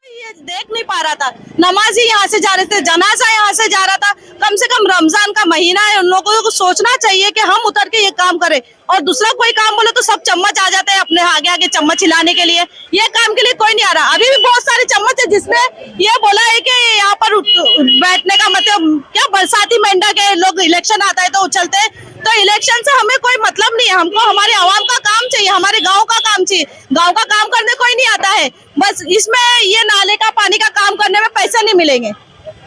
ये देख नहीं पा रहा था, नमाजी यहाँ से जा रहे थे, जनाजा यहाँ से जा रहा था। कम से कम रमजान का महीना है, उन लोगों को सोचना चाहिए कि हम उतर के ये काम करें। और दूसरा कोई काम बोले तो सब चम्मच आ जाते हैं अपने आगे आगे चम्मच हिलाने के लिए। ये काम के लिए कोई नहीं आ रहा। अभी भी बहुत सारे चम्मच है जिसमें ये बोला है कि यहाँ पर बैठने का मतलब क्या, बरसाती मेंढक के लोग इलेक्शन आता है तो उछलते हैं। तो इलेक्शन से हमें कोई मतलब नहीं है, हमको हमारे आवाम का काम चाहिए, हमारे गांव का काम चाहिए। गांव का काम करने कोई नहीं आता है, बस इसमें ये नाले का पानी का काम करने में पैसे नहीं मिलेंगे,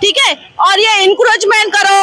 ठीक है। और ये इंक्रोचमेंट करो,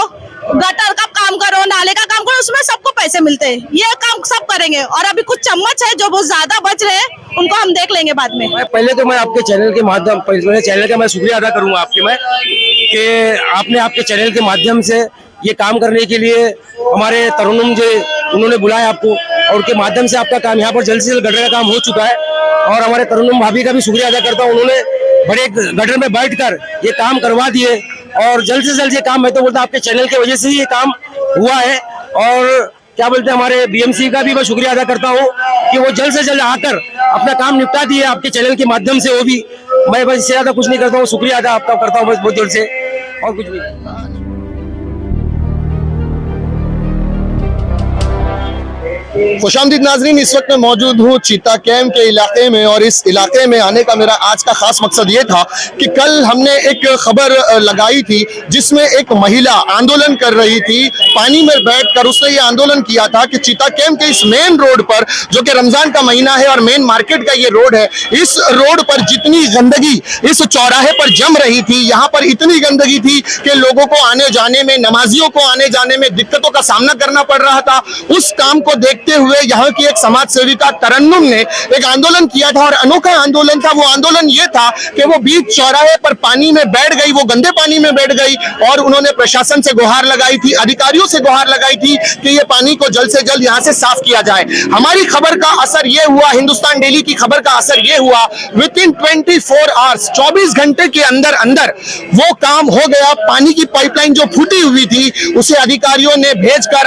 गटर का काम करो, नाले का काम करो, उसमें सबको पैसे मिलते हैं। ये काम सब करेंगे। और अभी कुछ चम्मच है जो बहुत ज्यादा बच रहे हैं, उनको हम देख लेंगे बाद में। पहले तो मैं आपके चैनल के माध्यम, चैनल का मैं शुक्रिया अदा करूंगा आपके मैं कि आपने आपके चैनल के माध्यम से ये काम करने के लिए हमारे तरन्नुम जो उन्होंने बुलाया आपको, और उनके माध्यम से आपका काम यहाँ पर जल्द से जल्द गटर का काम हो चुका है। और हमारे तरन्नुम भाभी का भी शुक्रिया अदा करता हूँ, उन्होंने बड़े गटर में बैठकर ये काम करवा दिए। और जल्द से जल्द ये काम, मैं तो बोलता आपके चैनल की वजह से ही ये काम हुआ है। और क्या बोलते हैं, हमारे बीएमसी का भी मैं शुक्रिया अदा करता हूँ कि वो जल्द से जल्द आकर अपना काम निपटा दिए आपके चैनल के माध्यम से। वो भी मैं बस इससे ज्यादा कुछ नहीं करता हूँ, शुक्रिया अदा आपका करता हूँ बस बहुत जोर से, और कुछ नहीं। खुशामदीद नाजरीन, इस वक्त मैं मौजूद हूँ चीता कैंप के इलाके में। और इस इलाके में आने का मेरा आज का खास मकसद ये था कि कल हमने एक खबर लगाई थी जिसमें एक महिला आंदोलन कर रही थी, पानी में बैठकर उसने ये आंदोलन किया था कि चीता कैंप के इस मेन रोड पर, जो कि रमजान का महीना है और मेन मार्केट का ये रोड है, इस रोड पर जितनी गंदगी इस चौराहे पर जम रही थी, यहाँ पर इतनी गंदगी थी कि लोगों को आने जाने में, नमाजियों को आने जाने में दिक्कतों का सामना करना पड़ रहा था। उस काम को देखते हुए यहाँ की एक समाज सेविका तरन्नुम ने एक आंदोलन किया था, और अनोखा आंदोलन था। वो आंदोलन ये था कि वो बीच चौराहे पर पानी में बैठ गई, वो गंदे पानी में बैठ गई, और उन्होंने प्रशासन से गुहार लगाई थी, अधिकारियों से गुहार लगाई थी कि ये पानी को जल्द से जल्द यहाँ से साफ किया जाए। हमारी खबर का असर ये हुआ, हिंदुस्तान डेली की खबर का असर ये हुआ, विद इन 24 आवर्स, 24 घंटे के अंदर अंदर वो काम हो गया। पानी की पाइपलाइन जो फूटी हुई थी उसे अधिकारियों ने भेजकर,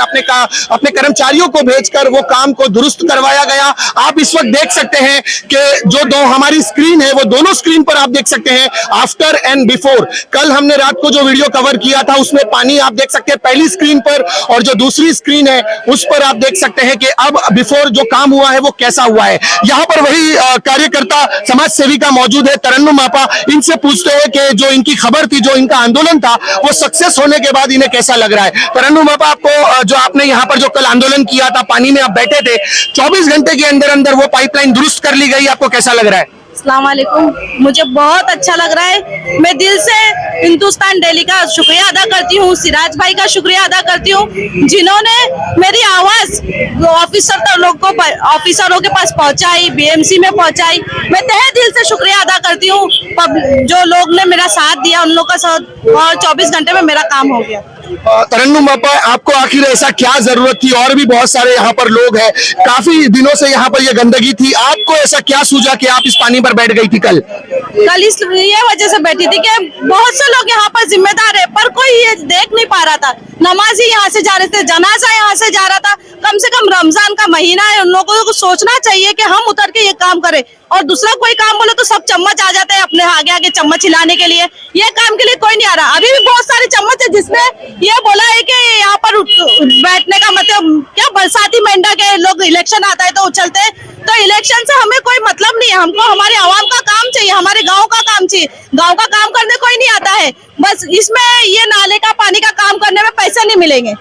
अपने कर्मचारियों को भेजकर वो काम को दुरुस्त करवाया गया। आप इस वक्त देख सकते हैं कि जो दो हमारी स्क्रीन है, वो दोनों स्क्रीन पर आप देख सकते हैं आफ्टर एंड बिफोर। कल हमने रात को जो वीडियो कवर किया था उसमें पानी आप देख सकते हैं पहली स्क्रीन पर, और जो दूसरी स्क्रीन है उस पर आप देख सकते हैं कि अब बिफोर जो काम हुआ है वो कैसा हुआ है। यहाँ पर वही कार्यकर्ता समाज सेविका मौजूद है, तरन्नुम आपा। इनसे पूछते हैं कि जो इनकी खबर थी, जो इनका आंदोलन था, वो सक्सेस होने के बाद इन्हें कैसा लग रहा है। तरन्नुम आपा, आपको जो आपने यहाँ पर जो कल आंदोलन किया था, पानी में आप बैठे थे, 24 घंटे के अंदर अंदर वो पाइपलाइन दुरुस्त कर ली गई, आपको कैसा लग रहा है? अस्सलाम वालेकुम, मुझे बहुत अच्छा लग रहा है। मैं दिल से हिंदुस्तान डेली का शुक्रिया अदा करती हूँ, सिराज भाई का शुक्रिया अदा करती हूँ, जिन्होंने मेरी आवाज ऑफिसरों के पास पहुँचाई, बीएमसी में पहुँचाई। मैं तहे दिल से शुक्रिया अदा करती हूँ जो लोग ने मेरा साथ दिया, उन लोग का साथ, और 24 घंटे में मेरा काम हो गया। तरन्नुम आपा, आपको आखिर ऐसा क्या जरूरत थी? और भी बहुत सारे यहाँ पर लोग हैं, काफी दिनों से यहाँ पर ये गंदगी थी, आपको ऐसा क्या सूझा कि आप इस पानी पर बैठ गई थी कल? इस ये वजह से बैठी थी कि बहुत से लोग यहाँ पर जिम्मेदार है, पर कोई ये देख नहीं पा रहा था। नमाजी यहाँ से जा रहे थे, जनाजा यहाँ से जा रहा था। कम से कम रमजान का महीना है, उन लोगों को सोचना चाहिए कि हम उतर के ये काम करें। और दूसरा कोई काम बोले तो सब चम्मच आ जाते हैं अपने आगे आगे चम्मच हिलाने के लिए। ये काम के लिए कोई नहीं आ रहा। अभी भी बहुत सारे चम्मच है जिसमें ये बोला है कि यहाँ पर बैठने का मतलब क्या, बरसाती मेंढक के लोग इलेक्शन आता है तो उछलते हैं। तो इलेक्शन से हमें कोई मतलब नहीं है, हमको हमारे आवाम का काम चाहिए, हमारे गांव का काम चाहिए। गांव का काम करने कोई नहीं आता है, बस इसमें ये नाले का पानी का काम करने में पैसे नहीं मिलेंगे,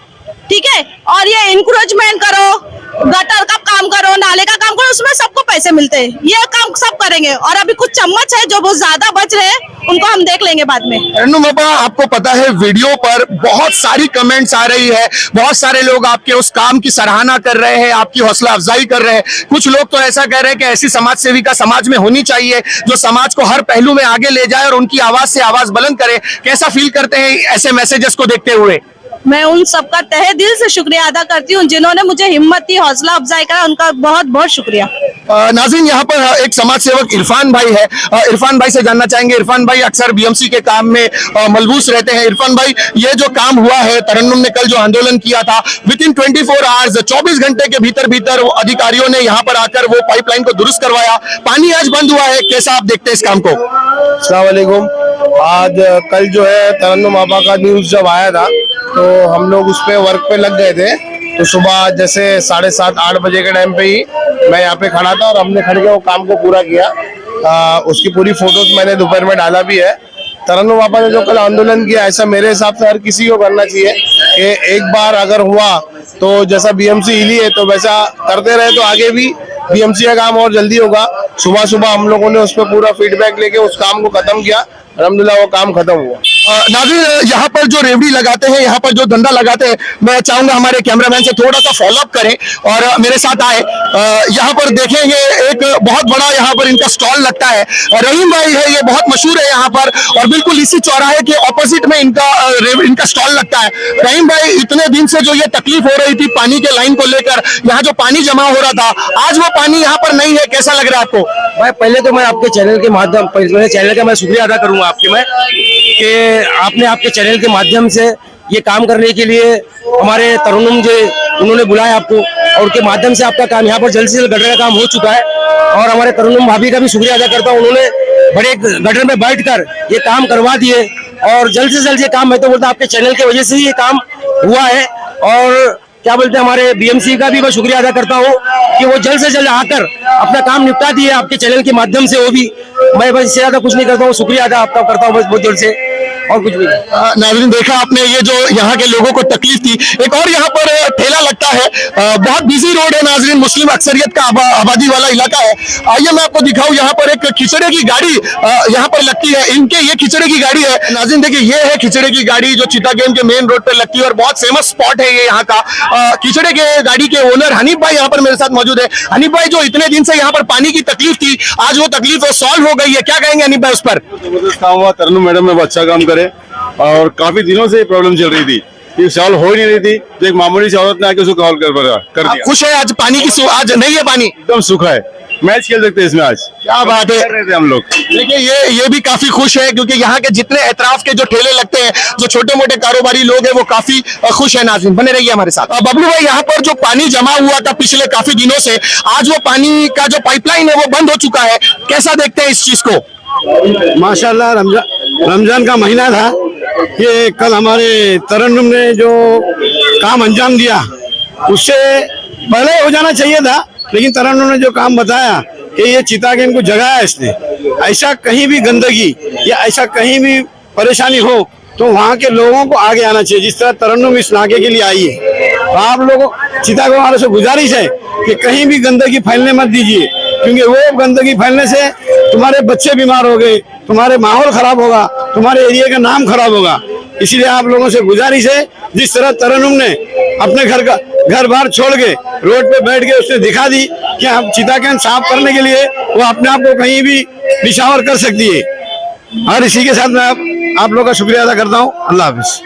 ठीक है। और ये इंक्रोचमेंट करो, गटर का काम करो, नाले का काम करो, उसमें सबको पैसे मिलते हैं। ये काम सब करेंगे। और अभी कुछ चम्मच है जो बहुत ज्यादा बच रहे हैं, उनको हम देख लेंगे बाद में। तरन्नुम आपा, आपको पता है वीडियो पर बहुत सारी कमेंट्स आ रही है, बहुत सारे लोग आपके उस काम की सराहना कर रहे हैं, आपकी हौसला अफजाई कर रहे हैं। कुछ लोग तो ऐसा कह रहे हैं कि ऐसी समाज सेविका समाज में होनी चाहिए जो समाज को हर पहलू में आगे ले जाए और उनकी आवाज से आवाज बुलंद करे। कैसा फील करते हैं ऐसे मैसेजेस को देखते हुए? मैं उन सबका तहे दिल से शुक्रिया अदा करती हूँ जिन्होंने मुझे हिम्मत दी, हौसला अफजाई करा, उनका बहुत बहुत शुक्रिया। नाज़रीन, यहाँ पर एक समाज सेवक इरफान भाई है, इरफान भाई से जानना चाहेंगे। इरफान भाई अक्सर बीएमसी के काम में मलबूस रहते हैं। इरफान भाई, ये जो काम हुआ है, तरन्नुम ने कल जो आंदोलन किया था, विद इन 24 आवर्स, 24 घंटे के भीतर भीतर अधिकारियों ने यहाँ पर आकर वो पाइपलाइन को दुरुस्त करवाया, पानी आज बंद हुआ है, कैसा आप देखते हैं इस काम को? अस्सलाम वालेकुम। आज कल जो है तरन्नुम आपा का न्यूज़ जब आया था तो हम लोग उस पे वर्क पे लग गए थे। तो सुबह जैसे 7:30-8 बजे के टाइम पे ही मैं यहाँ पे खड़ा था और हमने खड़ के वो काम को पूरा किया। उसकी पूरी फोटोज मैंने दोपहर में डाला भी है। तरन्नुम आपा ने जो कल आंदोलन किया, ऐसा मेरे हिसाब से हर किसी को करना चाहिए कि एक बार अगर हुआ तो जैसा बीएमसी हिली है तो वैसा करते रहे तो आगे भी बीएमसी का काम और जल्दी होगा। सुबह सुबह हम लोगों ने उस पर पूरा फीडबैक लेके उस काम को खत्म किया, अल्हम्दुलिल्लाह वो काम खत्म हुआ। नाज़रीन, यहाँ पर जो रेवड़ी लगाते हैं, यहाँ पर जो धंधा लगाते हैं, मैं चाहूंगा हमारे कैमरामैन से थोड़ा सा फॉलोअप करें और मेरे साथ आए। यहाँ पर देखेंगे एक बहुत बड़ा यहाँ पर इनका स्टॉल लगता है। रहीम भाई है, ये बहुत मशहूर है यहाँ पर और बिल्कुल इसी चौराहे के ऑपोजिट में इनका स्टॉल लगता है। रहीम भाई, इतने दिन से जो ये तकलीफ हो रही थी पानी के लाइन को लेकर, यहाँ जो पानी जमा हो रहा था, आज वो पानी यहाँ पर नहीं है, कैसा लग रहा है आपको? भाई पहले तो मैं आपके चैनल के माध्यम, पहले चैनल का मैं शुक्रिया अदा करूंगा आपके मैं कि आपने आपके चैनल के माध्यम से ये काम करने के लिए हमारे तरन्नुम जो उन्होंने बुलाया आपको और उनके माध्यम से आपका काम यहाँ पर जल्द से जल्द गटर का काम हो चुका है। और हमारे तरन्नुम भाभी का भी शुक्रिया अदा करता हूँ, उन्होंने बड़े गटर में बैठकर ये काम करवा दिए और जल्द से जल्द ये काम, मैं तो बोलता आपके चैनल की वजह से ही ये काम हुआ है। और क्या बोलते हैं, हमारे बीएमसी का भी मैं शुक्रिया अदा करता हूँ कि वो जल्द से जल्द आकर अपना काम निपटा दिए आपके चैनल के माध्यम से। वो भी मैं बस इससे ज्यादा कुछ नहीं करता हूँ, शुक्रिया अदा आपका करता हूँ बस बहुत दिल से, और कुछ भी नहीं। नाज़रीन, देखा आपने ये जो यहाँ के लोगों को तकलीफ थी। एक और यहाँ पर ठेला लगता है, बहुत बिजी रोड है नाज़रीन, मुस्लिम अक्सरियत का आबादी वाला इलाका है। आइए मैं आपको दिखाऊं, यहाँ पर एक खिचड़े की गाड़ी यहाँ पर लगती है। इनके ये खिचड़े की गाड़ी है नाज़रीन, देखिए ये है खिचड़े की गाड़ी जो चितागेम के मेन रोड पर लगती है और बहुत फेमस स्पॉट है ये यहाँ का। खिचड़े के गाड़ी के ओनर हनीफ भाई यहाँ पर मेरे साथ मौजूद है। हनीफ भाई, जो इतने दिन से यहाँ पर पानी की तकलीफ थी, आज वो तकलीफ सॉल्व हो गई है, क्या कहेंगे हनीफ भाई उस पर? जबरदस्त काम हुआ, तरन्नुम मैडम ने अच्छा काम करे और काफी दिनों से प्रॉब्लम चल रही थी, ये सॉल्व हो ही नहीं रही थी, तो एक मामूली सी औरत ने आके उसको कॉल कर दिया। खुश है आज पानी की? आज नहीं है पानी, एकदम सूखा है, मैच खेल सकते हैं इसमें आज। क्या बात है, कर रहे थे हम लोग। देखिए ये भी काफी खुश है क्योंकि यहाँ के जितने एतराफ के जो ठेले लगते हैं, जो छोटे मोटे कारोबारी लोग हैं, वो काफी खुश है। नाज़रीन बने रहिए हमारे साथ। बबलू भाई, यहाँ पर जो पानी जमा हुआ था पिछले काफी दिनों से, आज वो पानी का जो पाइपलाइन है वो बंद हो चुका है, कैसा देखते हैं इस चीज को? माशाल्लाह, रमजान का महीना था, ये कल हमारे तरन्नुम ने जो काम अंजाम दिया उससे पहले हो जाना चाहिए था, लेकिन तरन्नुम ने जो काम बताया कि ये चितागेम को जगाया इसने, ऐसा कहीं भी गंदगी या ऐसा कहीं भी परेशानी हो तो वहाँ के लोगों को आगे आना चाहिए। जिस तरह तरन्नुम इस नाके के लिए आई है, तो आप लोगों चितागेम वालों से गुजारिश है कि कहीं भी गंदगी फैलने मत दीजिए, क्योंकि वो गंदगी फैलने से तुम्हारे बच्चे बीमार हो गए, तुम्हारे माहौल खराब होगा, तुम्हारे एरिया का नाम खराब होगा। इसीलिए आप लोगों से गुजारिश है, जिस तरह तरन्नुम ने अपने घर बार छोड़ के रोड पे बैठ के उसने दिखा दी कि हम चितागेम साफ करने के लिए वो अपने आप को कहीं भी निशावर कर सकती है। और इसी के साथ मैं आप लोगों का शुक्रिया अदा करता हूँ। अल्लाह हाफिज।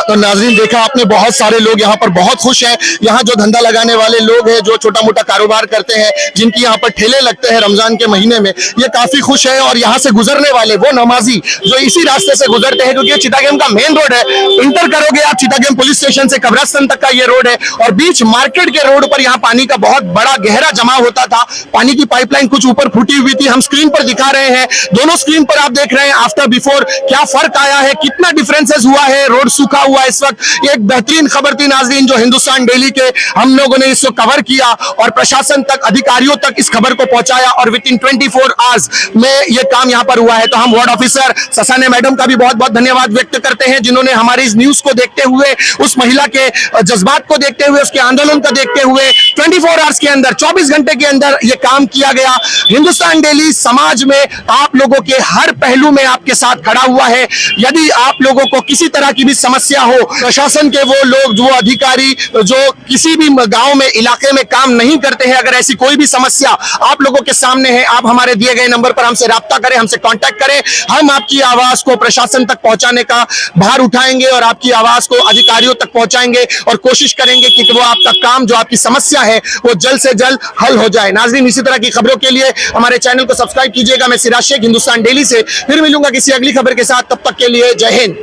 तो नाज़रीन, देखा आपने, बहुत सारे लोग यहाँ पर बहुत खुश हैं। यहाँ जो धंधा लगाने वाले लोग हैं, जो छोटा मोटा कारोबार करते हैं, जिनकी यहाँ पर ठेले लगते हैं रमजान के महीने में, ये काफी खुश है। और यहाँ से गुजरने वाले वो नमाजी जो इसी रास्ते से गुजरते हैं, क्योंकि ये चितागेम का मेन रोड है, इंटर करोगे आप चितागेम पुलिस स्टेशन से कब्रस्तान तक का ये रोड है और बीच मार्केट के रोड पर यहाँ पानी का बहुत बड़ा गहरा जमा होता था। पानी की पाइपलाइन कुछ ऊपर फूटी हुई थी, हम स्क्रीन पर दिखा रहे हैं, दोनों स्क्रीन पर आप देख रहे हैं आफ्टर बिफोर क्या फर्क आया है, कितना डिफरेंसेस हुआ है, रोड सूखा हुआ इस वक्त। एक बेहतरीन खबर थी नाज़रीन जो हिंदुस्तान डेली के हम लोगों ने इसको कवर किया और प्रशासन तक, अधिकारियों तक इस खबर को पहुंचाया और विद इन 24 आवर्स में ये काम यहाँ पर हुआ है। तो हम वार्ड ऑफिसर ससाने मैडम का भी बहुत बहुत धन्यवाद व्यक्त करते हैं, जिन्होंने हमारी इस न्यूज को देखते हुए, उस महिला के जज्बात को देखते हुए, उसके आंदोलन को देखते हुए 24 आवर्स के अंदर, 24 घंटे के अंदर ये काम किया गया। हिंदुस्तान डेली समाज में आप लोगों के हर पहलू में आपके साथ खड़ा हुआ है। यदि आप लोगों को किसी तरह की भी समस्या हो, प्रशासन के वो लोग, जो अधिकारी जो किसी भी गांव में, इलाके में काम नहीं करते हैं, अगर ऐसी कोई भी समस्या आप लोगों के सामने है, आप हमारे दिए गए नंबर पर हमसे राब्ता करें, हमसे कांटेक्ट करें। हम आपकी आवाज को प्रशासन तक पहुंचाने का भार उठाएंगे और आपकी आवाज को अधिकारियों तक पहुंचाएंगे और कोशिश करेंगे कि वो आपका काम, जो आपकी समस्या है, वो जल्द से जल्द हल हो जाए। नाज़रीन, इसी तरह की खबरों के लिए हमारे चैनल को सब्सक्राइब कीजिएगा। मैं सिराज शेख, हिंदुस्तान डेली से फिर मिलूंगा किसी अगली खबर के साथ, तब तक के लिए जय हिंद।